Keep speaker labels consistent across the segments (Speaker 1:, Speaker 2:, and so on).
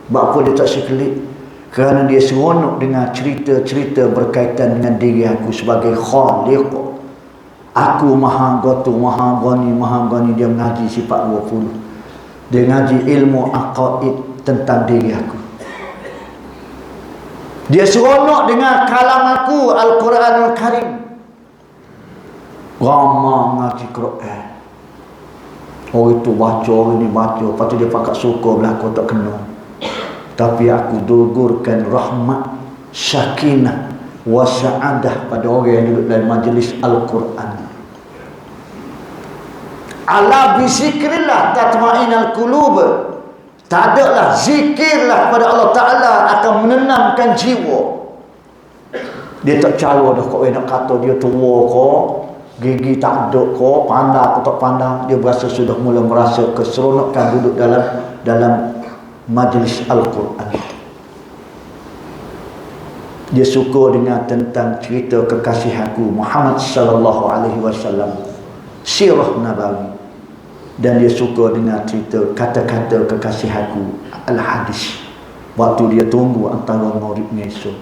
Speaker 1: Apa dia tak sekelip? Kerana dia seronok dengan cerita-cerita berkaitan dengan diri aku sebagai Khaliq. Aku maha gotu, maha gani. Dia mengaji sifat 20. Dia mengaji ilmu aqaid tentang diri aku. Dia seronok dengan kalam aku, Al-Quranul Karim. Ramah mengaji Quran. Orang itu baca, orang ini baca. Lepas tu dia pakat suka belakang tak kena. Tapi aku dugurkan rahmat, sakinah, wa sa'adah pada orang yang duduk dalam majlis Al-Quran. Ala bizikrillah tatma'innal qulub. Tak adalah zikirlah pada Allah Ta'ala akan menenangkan jiwa. Dia tak cara dah kau nak kata dia tua kau, gigi tak ada kau, pandai atau tak pandai. Dia berasa sudah mula merasa keseronokan duduk dalam majlis Al-Quran. Dia suka dengan tentang cerita kekasih aku Muhammad sallallahu alaihi wasallam, sirah nabawi. Dan dia suka dengan cerita kata-kata kekasih aku al-hadis waktu dia tunggu antara maghribnya esok.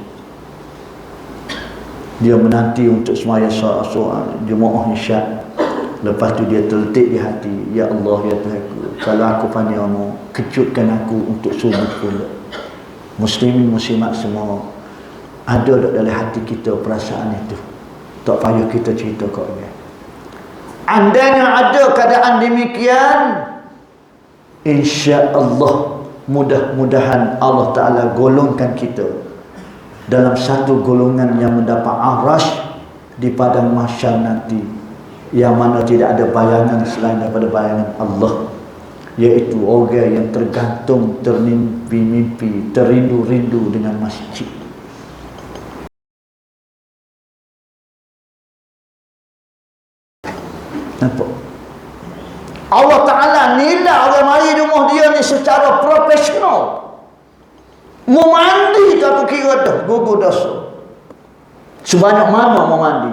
Speaker 1: Dia menanti untuk semaya Jumaat Isyak. Lepas tu dia terletik di hati, ya Allah, ya Tuhanku, kalau aku panggilmu, kejutkan aku untuk subuh pula. Muslimin muslimat semua, ada dalam hati kita perasaan itu. Tak payah kita cerita kat dia. Andainya ada keadaan demikian, insya-Allah mudah-mudahan Allah Ta'ala golongkan kita dalam satu golongan yang mendapat arash di padang mahsyar nanti, yang mana tidak ada bayangan selain daripada bayangan Allah, iaitu orang yang tergantung, termimpi-mimpi, terindu-rindu dengan masjid. Nampak? Allah Ta'ala nilai orang mari rumah dia ni secara profesional. Mau mandi tak aku kira dah gugur dosa. Sebanyak mana mau mandi?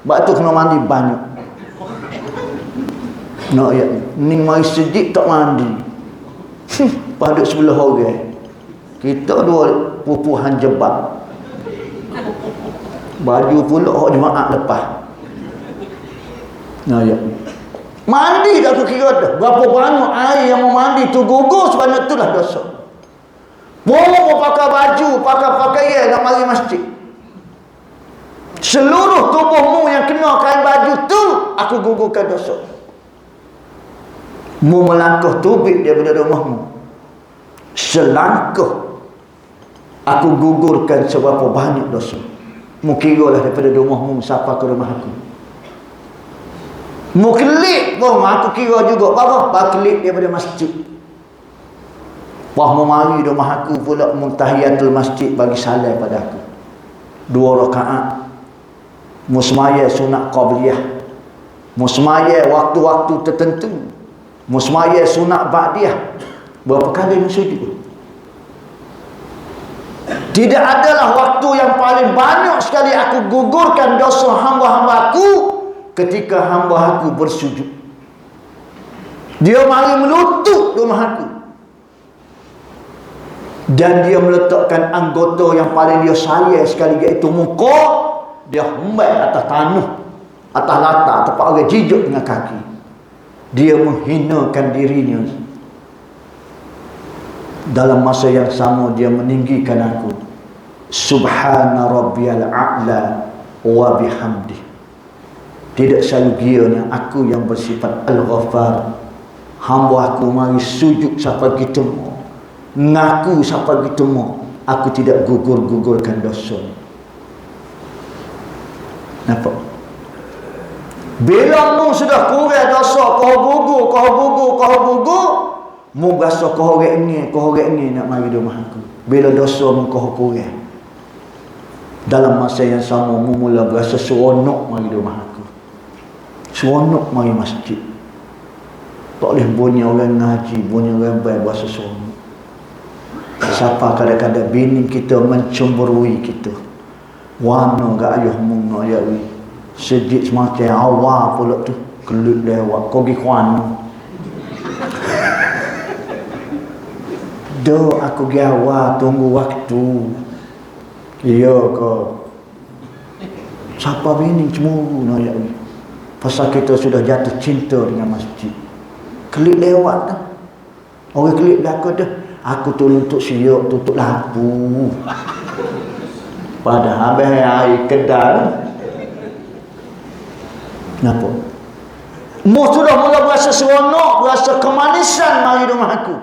Speaker 1: Sebab tu kena mandi banyak. Nak ya, ni mari sedikit tak mandi. Paduk sebelah orang. Kita dua pupuhan jebak. Baju pula hak jemaah lepas. Nah ya. Mandi tak aku kira dah. Berapa banyak air yang mau mandi tu gugur sebanyak tu lah dosa. Mau pakai baju, pakai pakaian nak mari masjid. Seluruh tubuhmu yang kena kain baju tu, aku gugurkan dosa. Mu melangkah tubik daripada rumahmu, selangkah aku gugurkan seberapa banyak dosa. Mu kira lah daripada rumahmu sampai ke rumah aku. Mu kelip pun aku kira juga. Berapa kelip daripada masjid. Wah, mu mari rumah aku pula muntahiyatul masjid bagi salam pada aku 2 rakaat. Mu semaya sunat qabliyah, mu semaya waktu-waktu tertentu, mu semaya sunat ba'diyah. Berapa kali mu sujud? Tidak adalah waktu yang paling banyak sekali aku gugurkan dosa hamba-hamba aku ketika hamba aku bersujud. Dia mari melutut rumah aku, dan dia meletakkan anggota yang paling dia sayang sekali, iaitu muka. Dia hembai atas tanah, atas latar, tempat orang jijuk dengan kaki. Dia menghinakan dirinya. Dalam masa yang sama dia meninggikan aku. Subhana rabbiyal a'la wa bihamdi. Tidak selalu gianya aku yang bersifat Al-Ghaffar. Hamba aku mari sujud sampai gitu, ngaku sampai gitu, aku tidak gugur-gugurkan dosa. Nampak? Bila mu sudah kurang dosa, kau gugur, mu berasa kau orang ni nak mari rumah aku. Bila dosa mu kau kurang, dalam masa yang sama mu mula berasa seronok mari rumah aku, seronok mari masjid. Tak boleh bunyi orang ngaji, bunyi orang baik, berasa seronok. Siapa kadang-kadang bini kita mencemburui kita, warna gak ayah mu nak ayawi sedikit semacam awal pula tu kelut lewat kau pergi warna Do aku gawa tunggu waktu. Iya ke? Siapa bini cemburu nak ya? Pasal kita sudah jatuh cinta dengan masjid. Klik lewat dah. Orang klik belakang dah. Aku tolong untuk siap tutup lampu. Padahal habis air kedal. Kenapa? Mu sudah mula berasa seronok, berasa kemanisan mari rumah aku.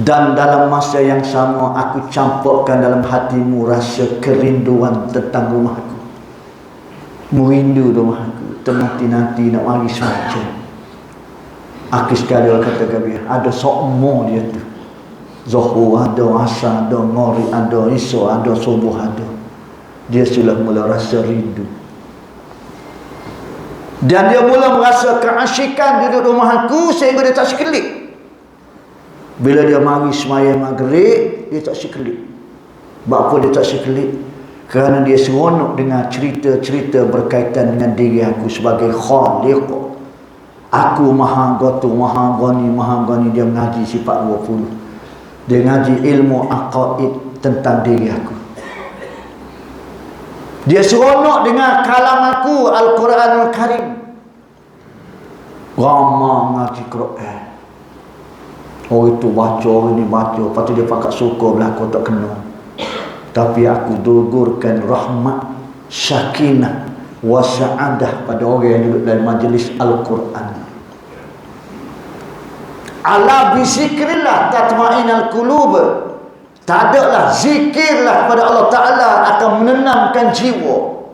Speaker 1: Dan dalam masa yang sama aku campurkan dalam hatimu rasa kerinduan tentang rumah aku. Mu rindu rumah aku. Nanti nak mari semacam. Aku sekali kata Gabiah, ada sokmo dia tu. Zuhur ada, asar ada, maghrib ada, isya ada, subuh ada. Dia sudah mula rasa rindu. Dan dia mula merasa keasyikan duduk rumah aku sehingga dia tak sekelip. Bila dia mari semaya maghrib, dia tak sekelip. Sebab apa dia tak sekelip? Kerana dia seronok dengan cerita-cerita berkaitan dengan diri aku sebagai khaliq. Aku maha gotu, maha gani. Dia mengaji sifat 20. Dia mengaji ilmu aqaid tentang diri aku. Dia seronok dengan kalam aku Al-Quranul Karim. Ramah mengaji Quran. Orang itu baca, orang ini baca. Lepas tu dia pakat suka belakang tak kena. Tapi aku dugurkan rahmat, sakinah, wasa'adah pada orang yang duduk dalam majlis Al-Quran. Ala bizikrillah tatma'inal qulub. Tak adalah zikirlah pada Allah Ta'ala akan menenangkan jiwa.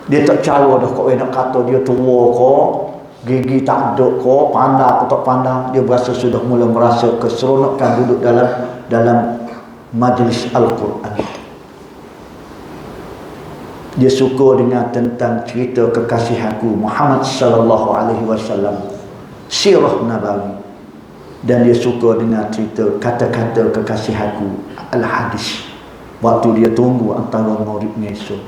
Speaker 1: Dia tak cara dah kau nak kata dia tua kau, gigi tak ada kau, pandai atau tak pandai. Dia berasa sudah mula merasa keseronokan duduk dalam majlis Al-Quran. Dia suka dengan tentang cerita kekasih aku Muhammad sallallahu alaihi wasallam, sirah nabawi. Dan dia suka dengan cerita kata-kata kekasih aku Al-Hadis waktu dia tunggu antara maghrib dengan esok.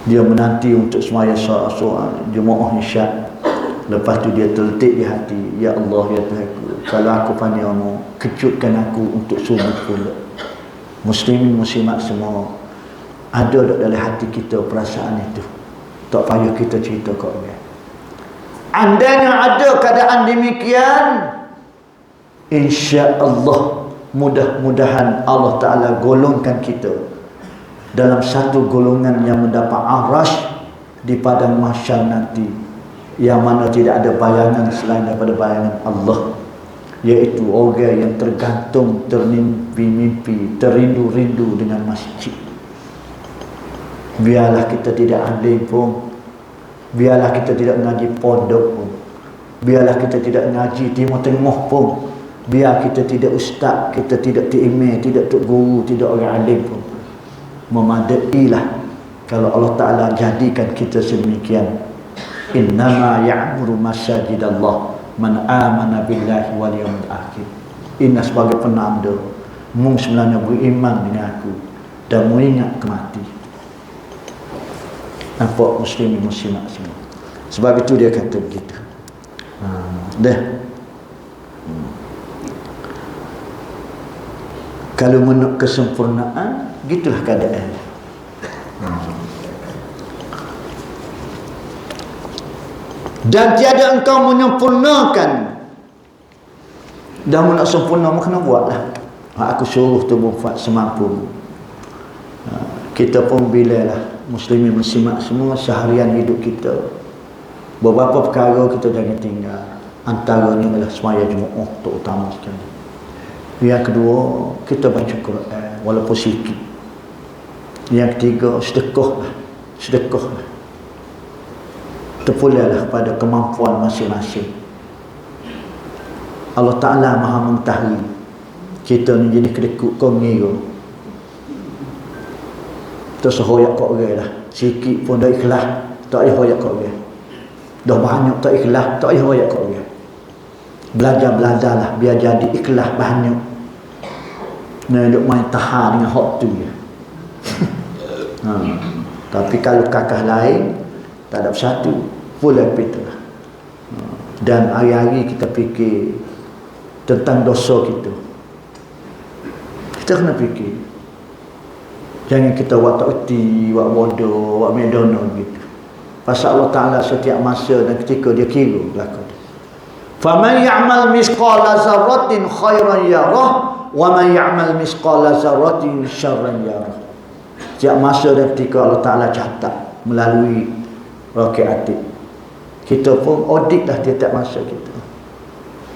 Speaker 1: Dia menanti untuk semaya soal Jumaat Isyak. Lepas tu dia terletik di hati, ya Allah ya Tuhanku, kalau aku panggilmu, kejutkan aku untuk subuh pula. Muslimin muslimat semua, ada dalam hati kita perasaan itu. Tak payah kita cerita kat orang. Andainya ada keadaan demikian, insya-Allah mudah-mudahan Allah Ta'ala golongkan kita dalam satu golongan yang mendapat arash di padang mahsyar nanti, yang mana tidak ada bayangan selain daripada bayangan Allah, iaitu orang yang tergantung, termimpi-mimpi, terindu-rindu dengan masjid. Biarlah kita tidak alim pun, biarlah kita tidak mengaji pondok pun, biarlah kita tidak mengaji timur tengah pun, biar kita tidak ustaz, kita tidak imam, tidak tok guru, tidak orang alim pun, memadailah kalau Allah Ta'ala jadikan kita sedemikian. Innama ya'muru masajidallah man amana billahi wal yawmil akhir. Inna sebagai penanda mung sebenarnya beriman dengan aku dan mengingat kemati. Nampak muslimin muslimat semua. Sebab itu dia kata begitu. Kalau menurut kesempurnaan, gitulah keadaan. Dan tiada engkau menyempurnakan. Dan nak sempurna, kena buatlah. Aku suruh tu buat semampu. Kita pun bilalah muslimin muslimat semua seharian hidup kita, beberapa perkara kita jangan tinggal. Antaranya adalah semaya Jumaat terutama sekali. Yang kedua, kita baca Quran walaupun sikit. Yang ketiga, sedekahlah. Terpulalah pada kemampuan masing-masing. Allah Ta'ala Maha mengetahui kita ni jadi kedekut kau mengira. Terus hoyak kau orang lah. Sikit pun dah ikhlas, tak payah hoyak kau orang. Dah banyak tak ikhlas, tak payah hoyak kau orang. Belajar-belajarlah biar jadi ikhlas banyak. Nah, duk main tahan dengan hak tu je. Tapi kalau kakak lain tak ada bersatu, pula betul lah. Dan hari-hari kita fikir tentang dosa kita. Kita kena fikir. Jangan kita buat tak erti, buat bodoh, buat medono gitu. Pasal Allah Ta'ala setiap masa dan ketika dia kira berlaku. فَمَنْ يَعْمَلْ مِثْقَالَ ذَرَّةٍ خَيْرًا يَرَهُ وَمَنْ يَعْمَلْ مِثْقَالَ ذَرَّةٍ شَرًّا يَرَهُ. Setiap masa dan ketika Allah Ta'ala catat melalui roket atik. Kita pun audit dah tiap masa kita.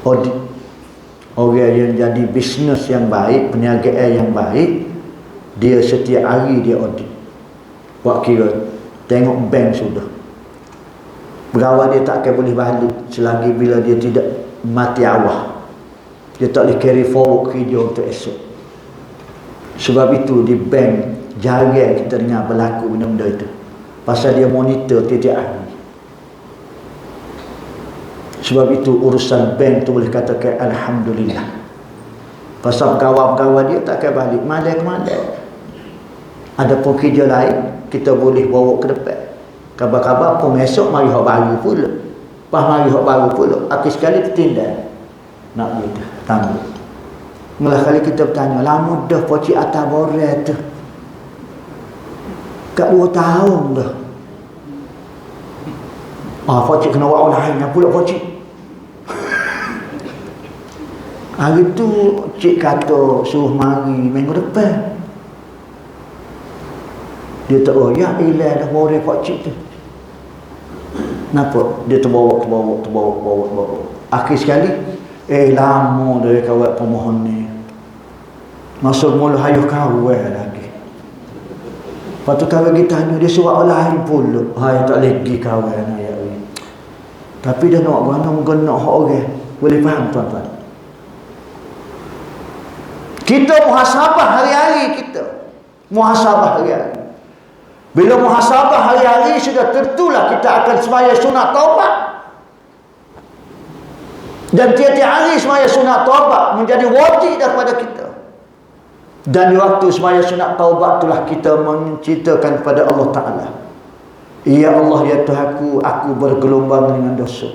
Speaker 1: Audit. Orang yang jadi bisnes yang baik, perniagaan yang baik, dia setiap hari dia audit. Buat kira, tengok bank sudah. Pegawai dia tak akan boleh balik selagi bila dia tidak mati awal. Dia tak boleh carry forward kerja untuk esok. Sebab itu di bank jarang kita dengar berlaku benda-benda itu. Pasal dia monitor tiap hari. Sebab itu urusan bank tu boleh katakan Alhamdulillah. Pasal pegawai-pegawai dia tak akan balik malam-malam. Ada pun kerja lain kita boleh bawa ke depan. Kabar-kabar pun esok mari hak baru pula. Pas mari hak baru pula. Akhir sekali tertindak. Nak gitu. Tangguh. Mula kali kita bertanya, lama dah pocik atas boret tu. Kat 2 tahun dah. Pocik kena buat lain. Apa pula pocik? Hari tu cik kata suruh mari minggu depan. Dia tak ya ilah dah bawa repot cik tu. Kenapa? Dia terbawa. Akhir sekali, lama dia kawat pemohon ni. Masuk mula hayuh kawal lagi. Lepas tu kalau kita tanya, dia suruh orang lain pula. Tak boleh pergi kawal nak ya. Tapi dia nak guna hak orang. Boleh faham tuan-tuan? Kita muhasabah hari-hari kita. Muhasabah hari-hari. Bila muhasabah hari-hari sudah tentulah kita akan sembahyang sunat taubat. Dan tiap-tiap hari sembahyang sunat taubat menjadi wajib daripada kita. Dan di waktu sembahyang sunat taubat itulah kita menceritakan kepada Allah Ta'ala. Ya Allah, ya Tuhanku, aku bergelombang dengan dosa.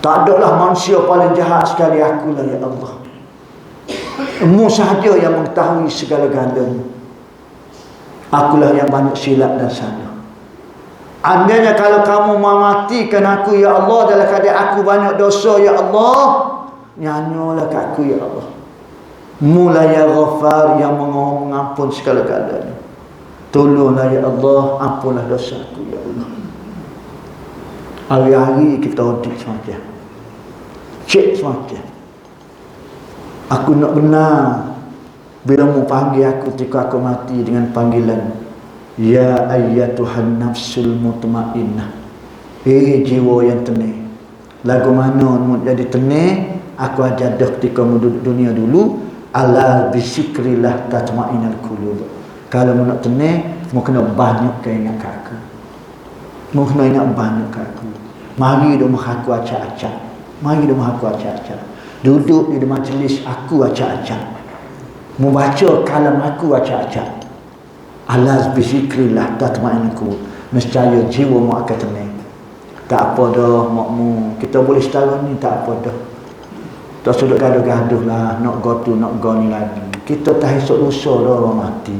Speaker 1: Tak adalah manusia paling jahat sekali akulah ya Allah. Mu sahaja yang mengetahui segala-galanya. Akulah yang banyak silap dan salah. Andainya kalau kamu mematikan aku ya Allah dalam keadaan aku banyak dosa ya Allah, nyanyolah kat aku ya Allah. Mula ya Ghafar yang mengampun segala-galanya. Tolonglah ya Allah, ampunlah dosa aku ya Allah. Hari-hari kita audit semacam. Cek semacam. Aku nak benar. Bila mu panggil aku ketika aku mati dengan panggilan Ya ayyatuhan nafsul mutmainnah. Jiwa yang tenang. Lagu mana mu jadi tenang, aku ajadah ketika mu duduk dunia dulu, ala bisikrillah tatmainnal qulub. Kalau mu nak tenang, mu kena banyak ingat aku. Mu kena ingat banyak aku. Mari dah aku acak-acak. Mari dah aku acak-acak. Duduk di majlis aku acak-acak. Membaca kalam aku acak-acak. Alas bisikrillah tatmainnul qulub. Nescaya jiwa mu akan tenang. Tak apa dah makmu. Kita boleh setara ni tak apa dah. Tak sudah gaduh-gaduh lah. Nak go tu, nak go ni lagi. Kita tak esok lusa dah orang mati.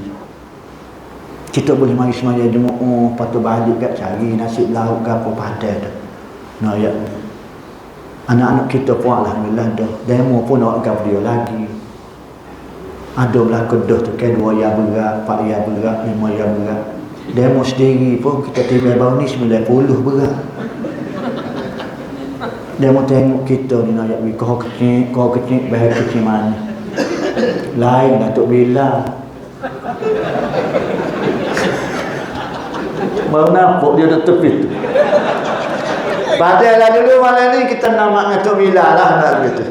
Speaker 1: Kita boleh mari semaya jemaah. Lepas tu balik kat cari nasi lauk ke apa padan dah. Nak ya. Anak-anak kita pun alhamdulillah dah. Demo pun nak gap dia lagi. Ada berlaku dah tu kan 2 yang berat, 4 yang berat, 5 yang berat. Demo sendiri pun kita tiba baru ni 90 berat. Demo tengok kita ni nak yakwi kau kecil, bahaya kecil mana. Lain Datuk Bila. Baru nampak dia dah tepi tu. Padahal dulu malam ni kita nama Datuk Bila lah nak gitu.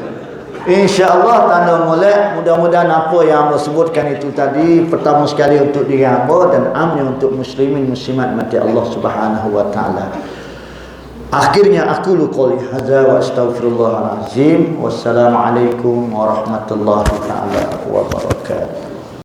Speaker 1: InsyaAllah tanda mulai. Mudah-mudahan apa yang Allah sebutkan itu tadi pertama sekali untuk diri hamba dan amnya untuk muslimin muslimat mati Allah Subhanahu wa taala. Akhirnya aku qouli hadza wa astaghfirullahalazim. Wassalamualaikum warahmatullahi taala wabarakatuh.